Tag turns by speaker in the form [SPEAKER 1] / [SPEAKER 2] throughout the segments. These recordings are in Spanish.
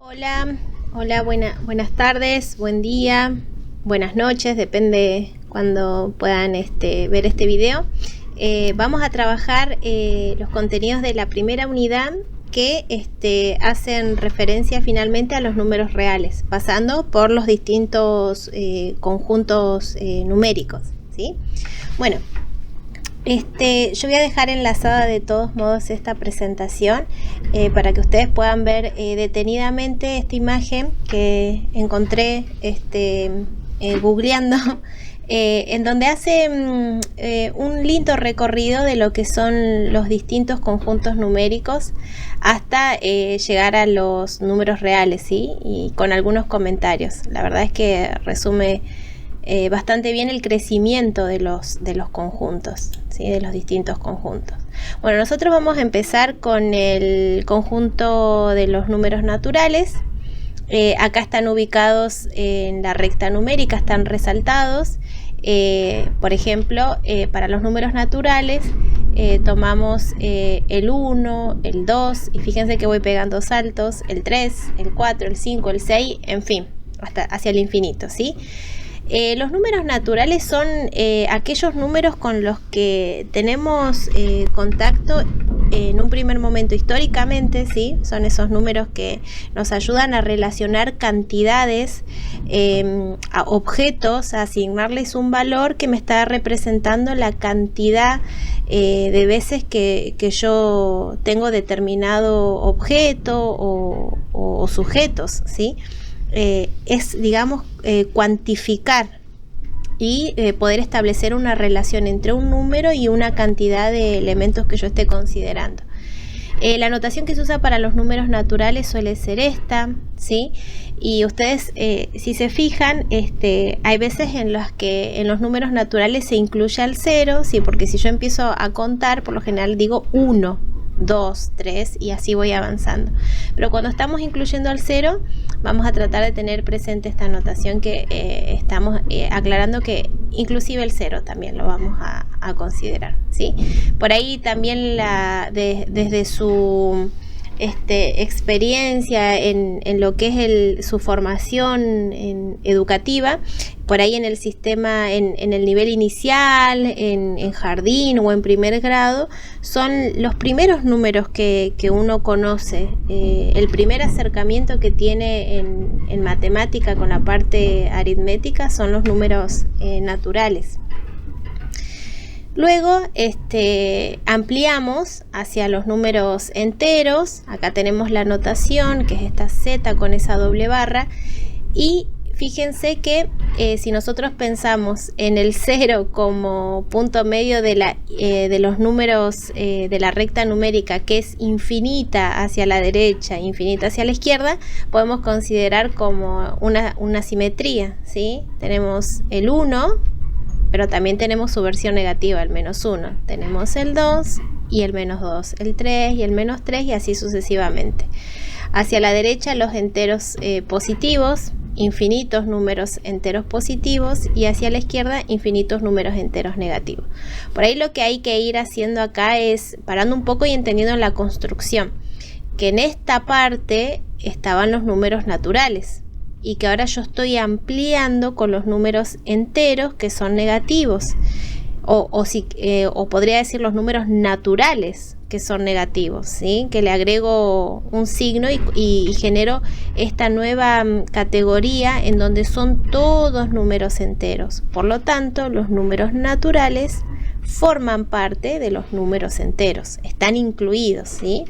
[SPEAKER 1] Hola, hola, buenas tardes, buen día, buenas noches, depende cuando puedan ver este video. Vamos a trabajar los contenidos de la primera unidad que hacen referencia finalmente a los números reales, pasando por los distintos conjuntos numéricos, ¿sí? Bueno, yo voy a dejar enlazada de todos modos esta presentación para que ustedes puedan ver detenidamente esta imagen que encontré googleando, en donde hace un lindo recorrido de lo que son los distintos conjuntos numéricos hasta llegar a los números reales, ¿sí? Y con algunos comentarios. La verdad es que resume bastante bien el crecimiento de los conjuntos, ¿sí? De los distintos conjuntos. Bueno, nosotros vamos a empezar con el conjunto de los números naturales. Acá están ubicados en la recta numérica, están resaltados. Por ejemplo, para los números naturales tomamos el 1, el 2, y fíjense que voy pegando saltos, el 3, el 4, el 5, el 6, en fin, hasta hacia el infinito, ¿sí? Los números naturales son aquellos números con los que tenemos contacto en un primer momento históricamente, ¿sí? Son esos números que nos ayudan a relacionar cantidades, a objetos, a asignarles un valor que me está representando la cantidad de veces que yo tengo determinado objeto o sujetos, ¿sí? Es, digamos, cuantificar y poder establecer una relación entre un número y una cantidad de elementos que yo esté considerando. La notación que se usa para los números naturales suele ser esta, ¿sí? Y ustedes, si se fijan, hay veces en las que en los números naturales se incluye al 0, ¿sí? Porque si yo empiezo a contar, por lo general digo 1, 2, 3 y así voy avanzando. Pero cuando estamos incluyendo al 0, vamos a tratar de tener presente esta notación que estamos aclarando, que inclusive el 0 también lo vamos a considerar, ¿sí? Por ahí también desde su experiencia en lo que es su formación educativa, por ahí en el sistema, en el nivel inicial, en jardín o en primer grado, son los primeros números que uno conoce, el primer acercamiento que tiene en matemática con la parte aritmética son los números naturales. Luego ampliamos hacia los números enteros. Acá tenemos la notación, que es esta Z con esa doble barra, y fíjense que si nosotros pensamos en el 0 como punto medio de los números de la recta numérica, que es infinita hacia la derecha, infinita hacia la izquierda, podemos considerar como una simetría, ¿sí? Tenemos el 1, pero también tenemos su versión negativa, el menos 1. Tenemos el 2 y el menos 2, el 3 y el menos 3, y así sucesivamente. Hacia la derecha los enteros positivos, infinitos números enteros positivos, y hacia la izquierda infinitos números enteros negativos. Por ahí lo que hay que ir haciendo acá es parando un poco y entendiendo la construcción, que en esta parte estaban los números naturales, y que ahora yo estoy ampliando con los números enteros que son negativos, o podría decir los números naturales que son negativos, ¿sí? Que le agrego un signo y genero esta nueva categoría en donde son todos números enteros. Por lo tanto, los números naturales forman parte de los números enteros, están incluidos, ¿sí?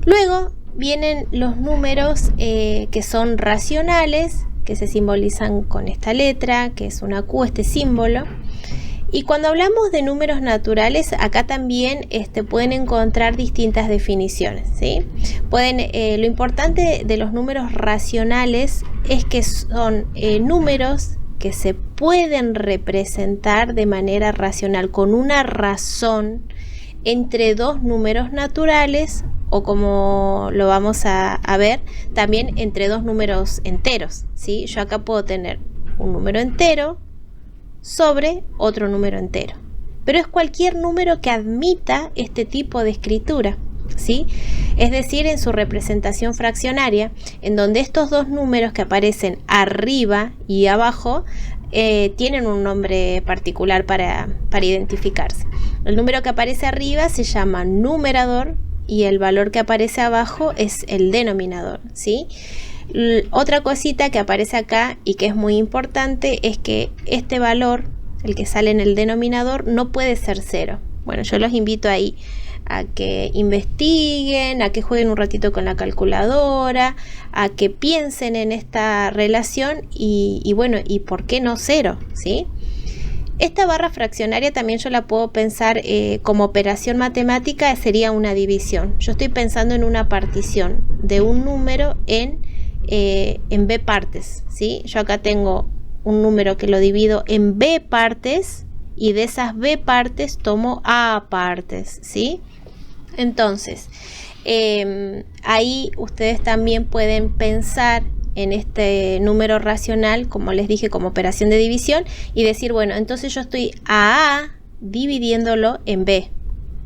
[SPEAKER 1] Luego vienen los números que son racionales, que se simbolizan con esta letra, que es una Q, este símbolo. Y cuando hablamos de números naturales, acá también pueden encontrar distintas definiciones, ¿sí? Lo importante de los números racionales es que son números que se pueden representar de manera racional, con una razón entre dos números naturales, o como lo vamos a ver, también entre dos números enteros, ¿sí? Yo acá puedo tener un número entero sobre otro número entero, pero es cualquier número que admita este tipo de escritura, ¿sí? Es decir, en su representación fraccionaria, en donde estos dos números que aparecen arriba y abajo tienen un nombre particular para identificarse. El número que aparece arriba se llama numerador y el valor que aparece abajo es el denominador, ¿sí? Otra cosita que aparece acá y que es muy importante es que este valor, el que sale en el denominador, no puede ser 0. Bueno, yo los invito ahí a que investiguen, a que jueguen un ratito con la calculadora, a que piensen en esta relación y bueno, ¿y por qué no 0? ¿Sí? Esta barra fraccionaria también yo la puedo pensar como operación matemática, sería una división. Yo estoy pensando en una partición de un número en B partes, ¿sí? Yo acá tengo un número que lo divido en B partes y de esas B partes tomo A partes, ¿sí? Entonces, ahí ustedes también pueden pensar en este número racional, como les dije, como operación de división y decir, bueno, entonces yo estoy a A dividiéndolo en B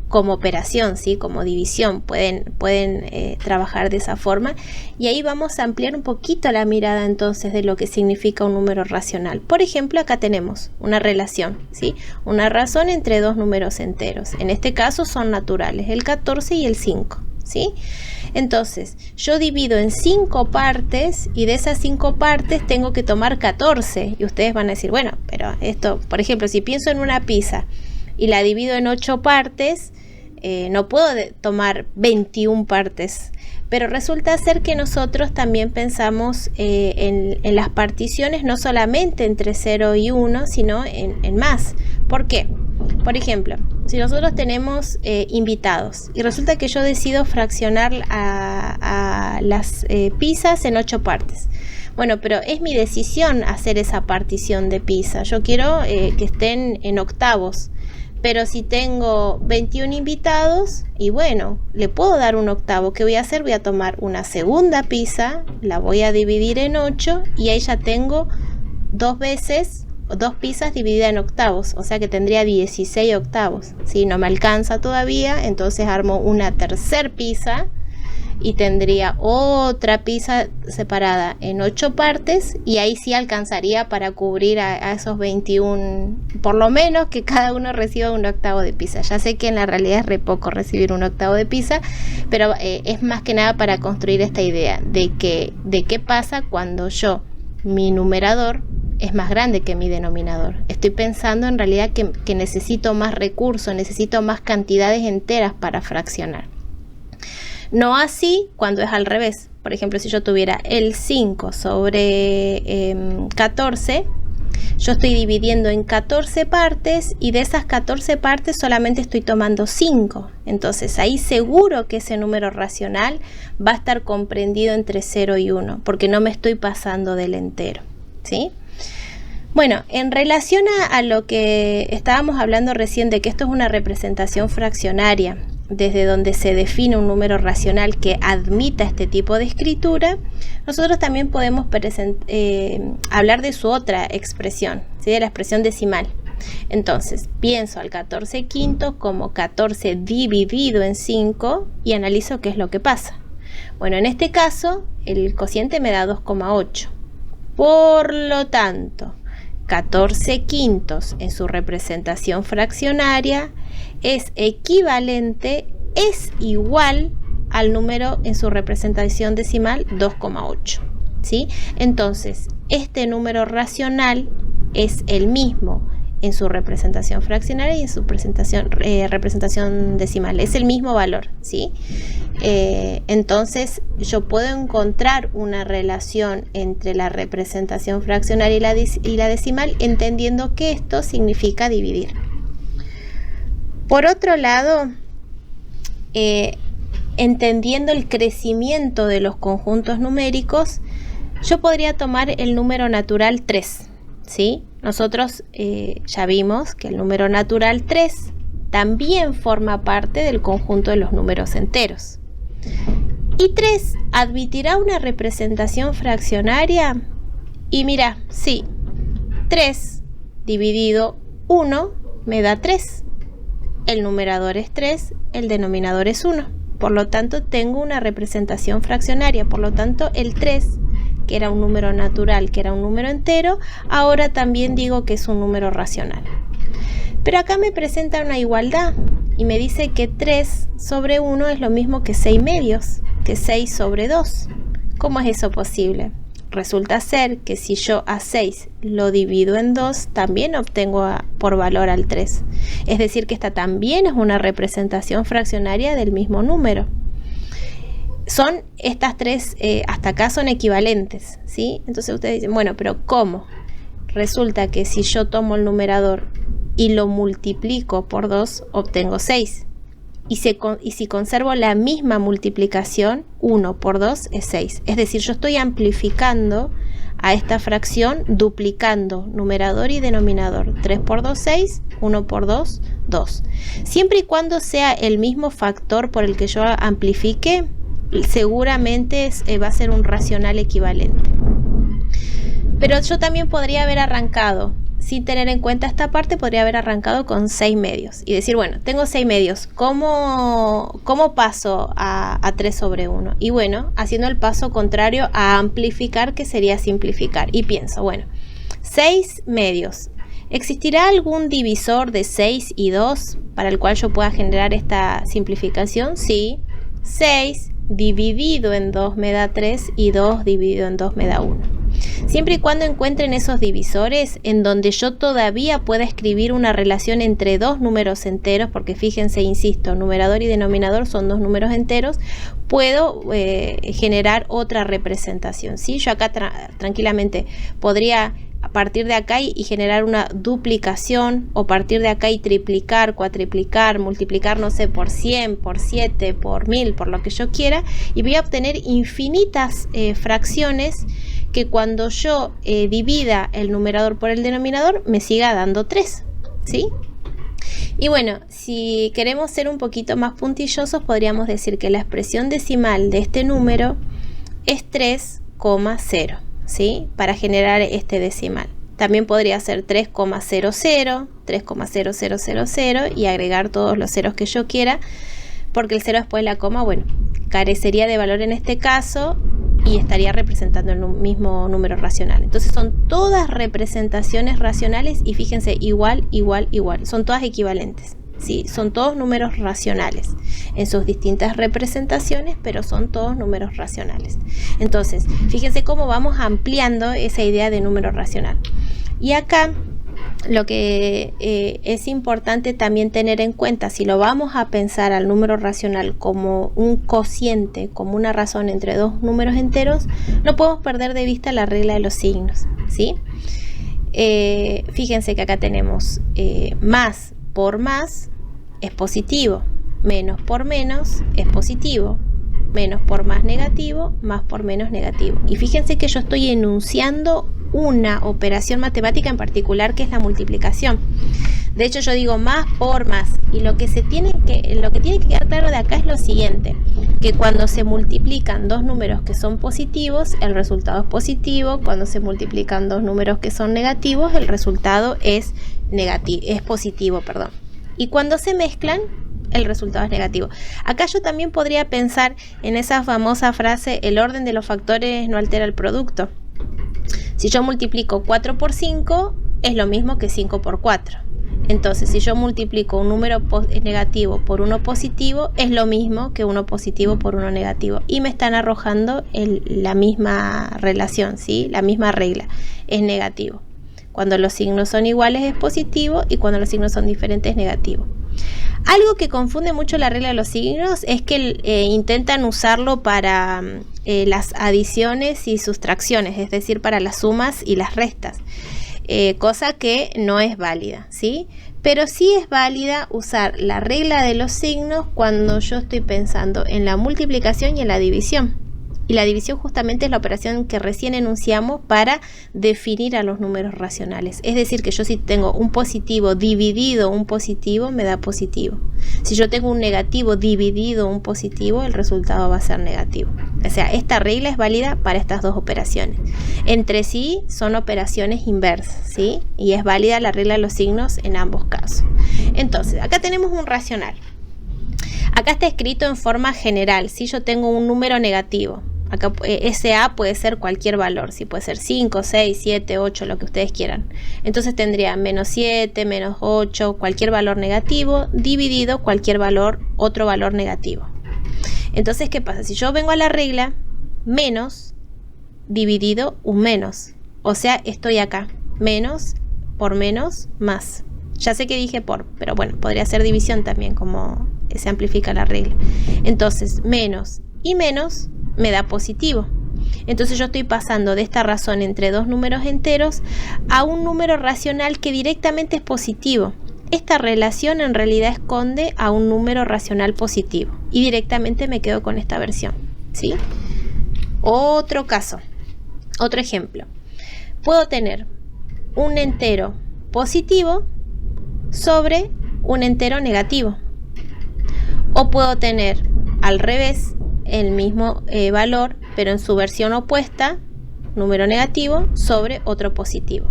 [SPEAKER 1] como operación, ¿sí? Como división, pueden trabajar de esa forma y ahí vamos a ampliar un poquito la mirada entonces de lo que significa un número racional. Por ejemplo, acá tenemos una relación, ¿sí? Una razón entre dos números enteros, en este caso son naturales, el 14 y el 5, ¿sí? Entonces, yo divido en 5 partes y de esas 5 partes tengo que tomar 14 y ustedes van a decir, bueno, pero esto, por ejemplo, si pienso en una pizza y la divido en 8 partes, no puedo tomar 21 partes, pero resulta ser que nosotros también pensamos en las particiones no solamente entre 0 y 1, sino en más. ¿Por qué? Por ejemplo, si nosotros tenemos invitados y resulta que yo decido fraccionar a las pizzas en 8 partes. Bueno, pero es mi decisión hacer esa partición de pizza. Yo quiero que estén en octavos. Pero si tengo 21 invitados, y bueno, le puedo dar un octavo. ¿Qué voy a hacer? Voy a tomar una segunda pizza, la voy a dividir en 8 y ahí ya tengo 2 pizzas divididas en octavos. O sea que tendría 16 octavos. Si no me alcanza todavía, entonces armo una tercer pizza y tendría otra pizza separada en 8 partes y ahí sí alcanzaría para cubrir a esos 21, por lo menos que cada uno reciba un octavo de pizza. Ya sé que en la realidad es re poco recibir un octavo de pizza, pero es más que nada para construir esta idea de qué pasa cuando mi numerador es más grande que mi denominador. Estoy pensando en realidad que necesito más recursos, necesito más cantidades enteras para fraccionar. No así cuando es al revés. Por ejemplo, si yo tuviera el 5 sobre 14, yo estoy dividiendo en 14 partes y de esas 14 partes solamente estoy tomando 5. Entonces ahí seguro que ese número racional va a estar comprendido entre 0 y 1, porque no me estoy pasando del entero, ¿sí? Bueno, en relación a lo que estábamos hablando recién de que esto es una representación fraccionaria, desde donde se define un número racional que admita este tipo de escritura, nosotros también podemos hablar de su otra expresión, ¿sí? De la expresión decimal. Entonces, pienso al 14 quintos como 14 dividido en 5 y analizo qué es lo que pasa. Bueno, en este caso, el cociente me da 2,8. Por lo tanto, 14 quintos en su representación fraccionaria es equivalente, es igual al número en su representación decimal 2,8, ¿sí? Entonces, este número racional es el mismo en su representación fraccionaria y en su representación decimal, es el mismo valor, ¿sí? Entonces, yo puedo encontrar una relación entre la representación fraccionaria y la decimal, entendiendo que esto significa dividir. Por otro lado, entendiendo el crecimiento de los conjuntos numéricos, yo podría tomar el número natural 3, ¿sí? Nosotros ya vimos que el número natural 3 también forma parte del conjunto de los números enteros. ¿Y 3 admitirá una representación fraccionaria? Y mira, sí, 3 dividido 1 me da 3. El numerador es 3, el denominador es 1. por lo tanto tengo una representación fraccionaria. Por lo tanto, el 3, que era un número natural, que era un número entero, ahora también digo que es un número racional. Pero acá me presenta una igualdad y me dice que 3 sobre 1 es lo mismo que 6 medios, que 6 sobre 2. ¿Cómo es eso posible? Resulta ser que si yo a 6 lo divido en 2, también obtengo por valor al 3. Es decir, que esta también es una representación fraccionaria del mismo número. Son estas tres, hasta acá son equivalentes, ¿sí? Entonces ustedes dicen, bueno, pero ¿cómo? Resulta que si yo tomo el numerador y lo multiplico por 2, obtengo 6. Y si conservo la misma multiplicación, 1 por 2 es 6. Es decir, yo estoy amplificando a esta fracción duplicando numerador y denominador. 3 por 2, 6, 1 por 2, 2. Siempre y cuando sea el mismo factor por el que yo amplifique, seguramente va a ser un racional equivalente. Pero yo también podría haber arrancado, sin tener en cuenta esta parte, podría haber arrancado con 6 medios y decir, bueno, tengo 6 medios, ¿cómo paso a 3 sobre 1? Y bueno, haciendo el paso contrario a amplificar, que sería simplificar. Y pienso, bueno, 6 medios. ¿Existirá algún divisor de 6 y 2 para el cual yo pueda generar esta simplificación? Sí. 6 dividido en 2 me da 3 y 2 dividido en 2 me da 1. Siempre y cuando encuentren esos divisores en donde yo todavía pueda escribir una relación entre dos números enteros, porque fíjense, insisto, numerador y denominador son dos números enteros, puedo generar otra representación, ¿sí? Yo acá tranquilamente podría a partir de acá y generar una duplicación, o partir de acá y triplicar, cuatriplicar, multiplicar, no sé, por 100, por 7, por 1000, por lo que yo quiera, y voy a obtener infinitas fracciones que cuando yo divida el numerador por el denominador me siga dando 3, ¿sí? Y bueno, si queremos ser un poquito más puntillosos, podríamos decir que la expresión decimal de este número es 3,0, ¿sí? Para generar este decimal. También podría ser 3,00, 3,0000 y agregar todos los ceros que yo quiera, porque el 0 después de la coma, bueno, carecería de valor en este caso y estaría representando el mismo número racional. Entonces son todas representaciones racionales y fíjense, igual, igual, igual. Son todas equivalentes, ¿sí? Son todos números racionales en sus distintas representaciones, pero son todos números racionales. Entonces, fíjense cómo vamos ampliando esa idea de número racional. Y acá lo que es importante también tener en cuenta, si lo vamos a pensar al número racional como un cociente, como una razón entre dos números enteros, no podemos perder de vista la regla de los signos, ¿sí? Fíjense que acá tenemos más por más es positivo, menos por menos es positivo, menos por más negativo, más por menos negativo. Y fíjense que yo estoy enunciando una operación matemática en particular, que es la multiplicación. De hecho, yo digo más por más, y lo que tiene que quedar claro de acá es lo siguiente, que cuando se multiplican dos números que son positivos, el resultado es positivo. Cuando se multiplican dos números que son negativos, el resultado es positivo, perdón. Y cuando se mezclan, el resultado es negativo. Acá yo también podría pensar en esa famosa frase, el orden de los factores no altera el producto. Si yo multiplico 4 por 5, es lo mismo que 5 por 4. Entonces, si yo multiplico un número negativo por uno positivo, es lo mismo que uno positivo por uno negativo. Y me están arrojando la misma relación, ¿sí? La misma regla, es negativo. Cuando los signos son iguales es positivo y cuando los signos son diferentes es negativo. Algo que confunde mucho la regla de los signos es que intentan usarlo para las adiciones y sustracciones, es decir, para las sumas y las restas, cosa que no es válida, ¿sí? Pero sí es válida usar la regla de los signos cuando yo estoy pensando en la multiplicación y en la división. Y la división justamente es la operación que recién enunciamos para definir a los números racionales. Es decir, que yo si tengo un positivo dividido un positivo, me da positivo. Si yo tengo un negativo dividido un positivo, el resultado va a ser negativo. O sea, esta regla es válida para estas dos operaciones. Entre sí son operaciones inversas, ¿sí? Y es válida la regla de los signos en ambos casos. Entonces, acá tenemos un racional. Acá está escrito en forma general. Si yo tengo un número negativo, acá ese A puede ser cualquier valor, si puede ser 5, 6, 7, 8, lo que ustedes quieran. Entonces tendría menos 7, menos 8, cualquier valor negativo, dividido cualquier valor, otro valor negativo. Entonces, ¿qué pasa? Si yo vengo a la regla, menos dividido un menos. O sea, estoy acá. Menos por menos más. Ya sé que dije por, pero bueno, podría ser división también, como se amplifica la regla. Entonces, menos y menos me da positivo. Entonces yo estoy pasando de esta razón entre dos números enteros a un número racional que directamente es positivo. Esta relación en realidad esconde a un número racional positivo y directamente me quedo con esta versión, ¿sí? Otro caso, otro ejemplo. Puedo tener un entero positivo sobre un entero negativo. O puedo tener al revés el mismo valor, pero en su versión opuesta, número negativo sobre otro positivo.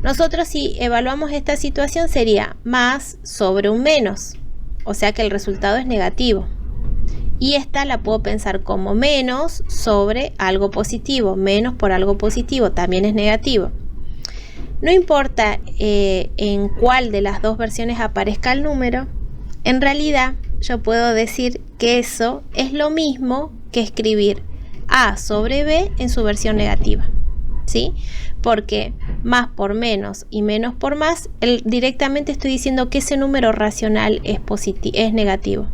[SPEAKER 1] Nosotros, si evaluamos esta situación, sería más sobre un menos, o sea que el resultado es negativo. Y esta la puedo pensar como menos sobre algo positivo. Menos por algo positivo también es negativo. No importa en cuál de las dos versiones aparezca el número, en realidad yo puedo decir que eso es lo mismo que escribir A sobre B en su versión negativa, ¿sí? Porque más por menos y menos por más, directamente estoy diciendo que ese número racional es negativo.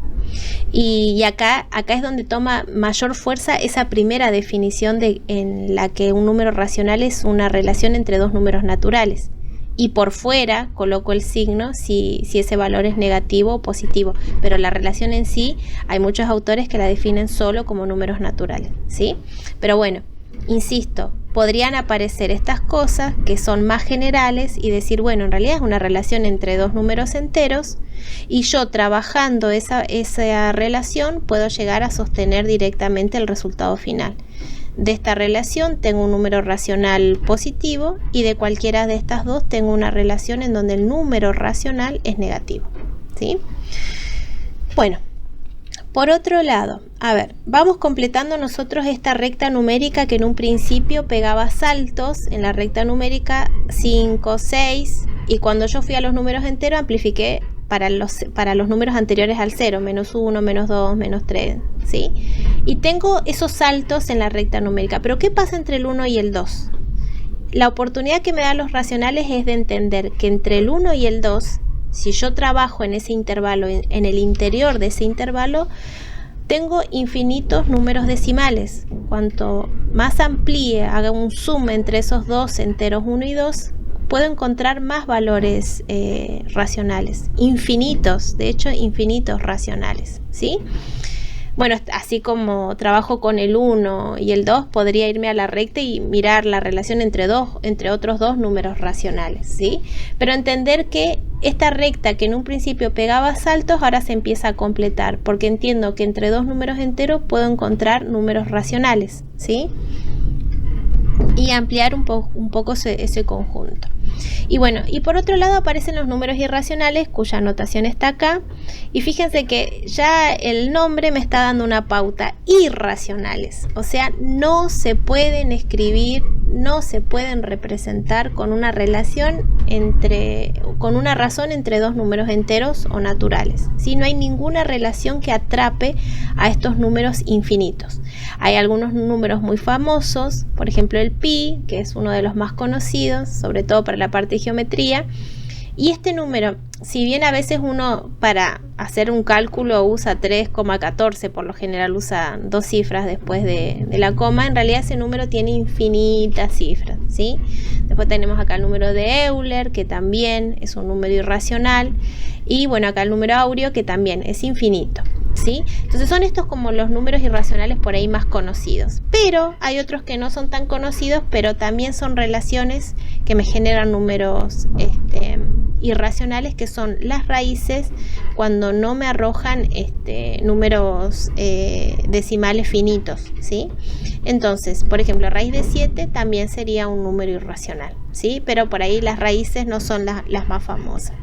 [SPEAKER 1] Y acá es donde toma mayor fuerza esa primera definición en la que un número racional es una relación entre dos números naturales. Y por fuera coloco el signo si ese valor es negativo o positivo. Pero la relación en sí, hay muchos autores que la definen solo como números naturales, ¿sí? Pero bueno, insisto, podrían aparecer estas cosas que son más generales y decir, bueno, en realidad es una relación entre dos números enteros y yo trabajando esa relación puedo llegar a sostener directamente el resultado final. De esta relación tengo un número racional positivo y de cualquiera de estas dos tengo una relación en donde el número racional es negativo, ¿sí? Bueno, por otro lado, a ver, vamos completando nosotros esta recta numérica que en un principio pegaba saltos en la recta numérica 5, 6 y cuando yo fui a los números enteros amplifiqué para los números anteriores al 0, menos 1, menos 2, menos 3, ¿sí? Y tengo esos saltos en la recta numérica, pero ¿qué pasa entre el 1 y el 2? La oportunidad que me dan los racionales es de entender que entre el 1 y el 2, si yo trabajo en ese intervalo, en el interior de ese intervalo, tengo infinitos números decimales. Cuanto más amplíe, haga un zoom entre esos dos enteros 1 y 2, puedo encontrar más valores racionales, infinitos, de hecho infinitos racionales, ¿sí? Bueno, así como trabajo con el 1 y el 2, podría irme a la recta y mirar la relación entre otros dos números racionales, ¿sí? Pero entender que esta recta que en un principio pegaba saltos, ahora se empieza a completar, porque entiendo que entre dos números enteros puedo encontrar números racionales, ¿sí? Y ampliar un poco ese conjunto. Y bueno, y por otro lado aparecen los números irracionales, cuya notación está acá. Y fíjense que ya el nombre me está dando una pauta: irracionales. O sea, no se pueden escribir, no se pueden representar con una relación con una razón entre dos números enteros o naturales, ¿sí? No hay ninguna relación que atrape a estos números infinitos. Hay algunos números muy famosos, por ejemplo el pi, que es uno de los más conocidos, sobre todo para la parte de geometría. Y este número, si bien a veces uno para hacer un cálculo usa 3,14, por lo general usa dos cifras después de la coma, en realidad ese número tiene infinitas cifras, ¿sí? Después tenemos acá el número de Euler, que también es un número irracional, y bueno, acá el número áureo, que también es infinito, ¿sí? Entonces son estos como los números irracionales por ahí más conocidos, pero hay otros que no son tan conocidos, pero también son relaciones que me generan números irracionales, que son las raíces cuando no me arrojan números decimales finitos, ¿sí? Entonces, por ejemplo, raíz de 7 también sería un número irracional, ¿sí? Pero por ahí las raíces no son las más famosas.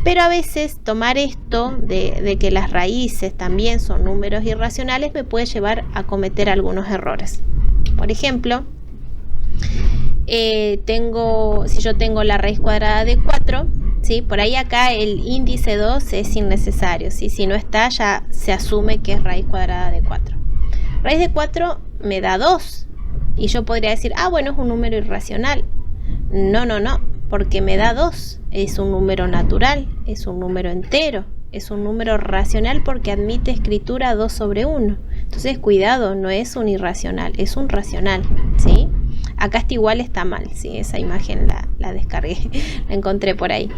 [SPEAKER 1] Pero a veces tomar esto de que las raíces también son números irracionales me puede llevar a cometer algunos errores. Por ejemplo, si yo tengo la raíz cuadrada de 4, ¿sí? Por ahí acá el índice 2 es innecesario, ¿sí? Si no está, ya se asume que es raíz cuadrada de 4. Raíz de 4 me da 2 y yo podría decir, bueno, es un número irracional. No, porque me da 2, es un número natural, es un número entero, es un número racional porque admite escritura 2 sobre 1. Entonces, cuidado, no es un irracional, es un racional, ¿sí? Acá igual está mal, ¿sí? Esa imagen la descargué, la encontré por ahí.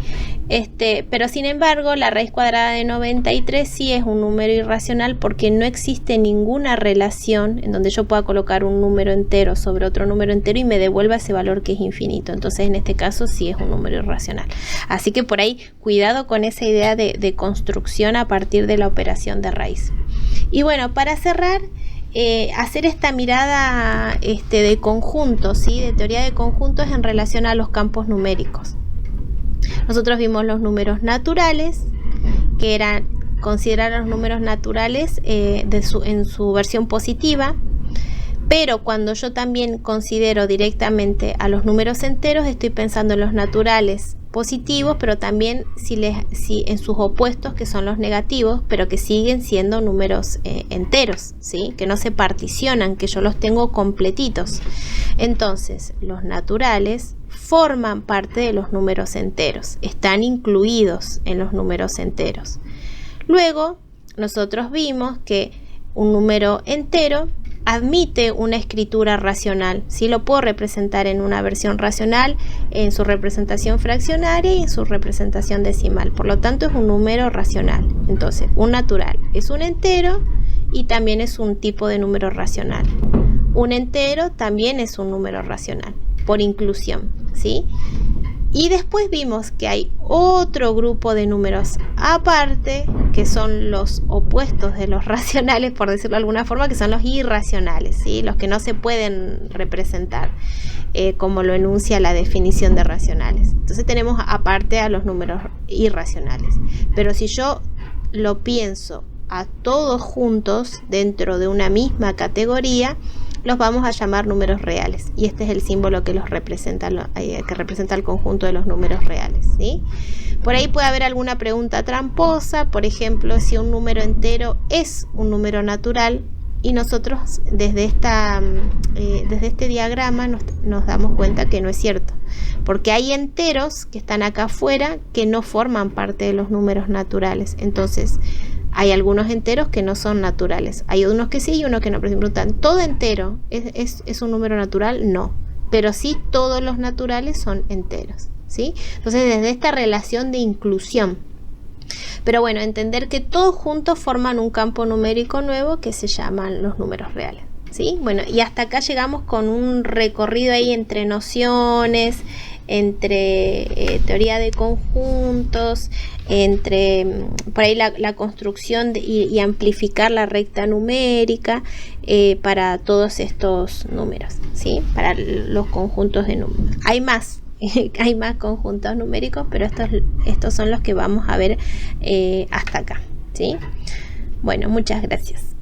[SPEAKER 1] Pero sin embargo, la raíz cuadrada de 93 sí es un número irracional porque no existe ninguna relación en donde yo pueda colocar un número entero sobre otro número entero y me devuelva ese valor que es infinito. Entonces, en este caso sí es un número irracional. Así que por ahí, cuidado con esa idea de construcción a partir de la operación de raíz. Y bueno, para cerrar, hacer esta mirada de conjuntos, ¿sí? De teoría de conjuntos en relación a los campos numéricos. Nosotros vimos los números naturales, que eran considerar los números naturales en su versión positiva, pero cuando yo también considero directamente a los números enteros, estoy pensando en los naturales positivos, pero también si en sus opuestos, que son los negativos, pero que siguen siendo números enteros, ¿sí? Que no se particionan, que yo los tengo completitos. Entonces, los naturales forman parte de los números enteros, están incluidos en los números enteros. Luego, nosotros vimos que un número entero admite una escritura racional, ¿sí? Lo puedo representar en una versión racional, en su representación fraccionaria y en su representación decimal. Por lo tanto, es un número racional. Entonces, un natural es un entero y también es un tipo de número racional. Un entero también es un número racional, por inclusión, ¿sí? Y después vimos que hay otro grupo de números aparte, que son los opuestos de los racionales, por decirlo de alguna forma, que son los irracionales, ¿sí? Los que no se pueden representar, como lo enuncia la definición de racionales. Entonces tenemos aparte a los números irracionales. Pero si yo lo pienso a todos juntos dentro de una misma categoría, los vamos a llamar números reales, y este es el símbolo que los representa, que representa el conjunto de los números reales, ¿sí? Por ahí puede haber alguna pregunta tramposa, por ejemplo, si un número entero es un número natural, y nosotros desde este diagrama nos damos cuenta que no es cierto, porque hay enteros que están acá afuera que no forman parte de los números naturales. Entonces, hay algunos enteros que no son naturales, hay unos que sí y unos que no. Por ejemplo, ¿todo entero es un número natural? No, pero sí todos los naturales son enteros, ¿sí? Entonces, desde esta relación de inclusión. Pero bueno, entender que todos juntos forman un campo numérico nuevo que se llaman los números reales, ¿sí? Bueno, y hasta acá llegamos con un recorrido ahí entre nociones, entre teoría de conjuntos, entre por ahí la construcción y amplificar la recta numérica para todos estos números, ¿sí? Para los conjuntos de números. Hay más conjuntos numéricos, pero estos son los que vamos a ver hasta acá, ¿sí? Bueno, muchas gracias.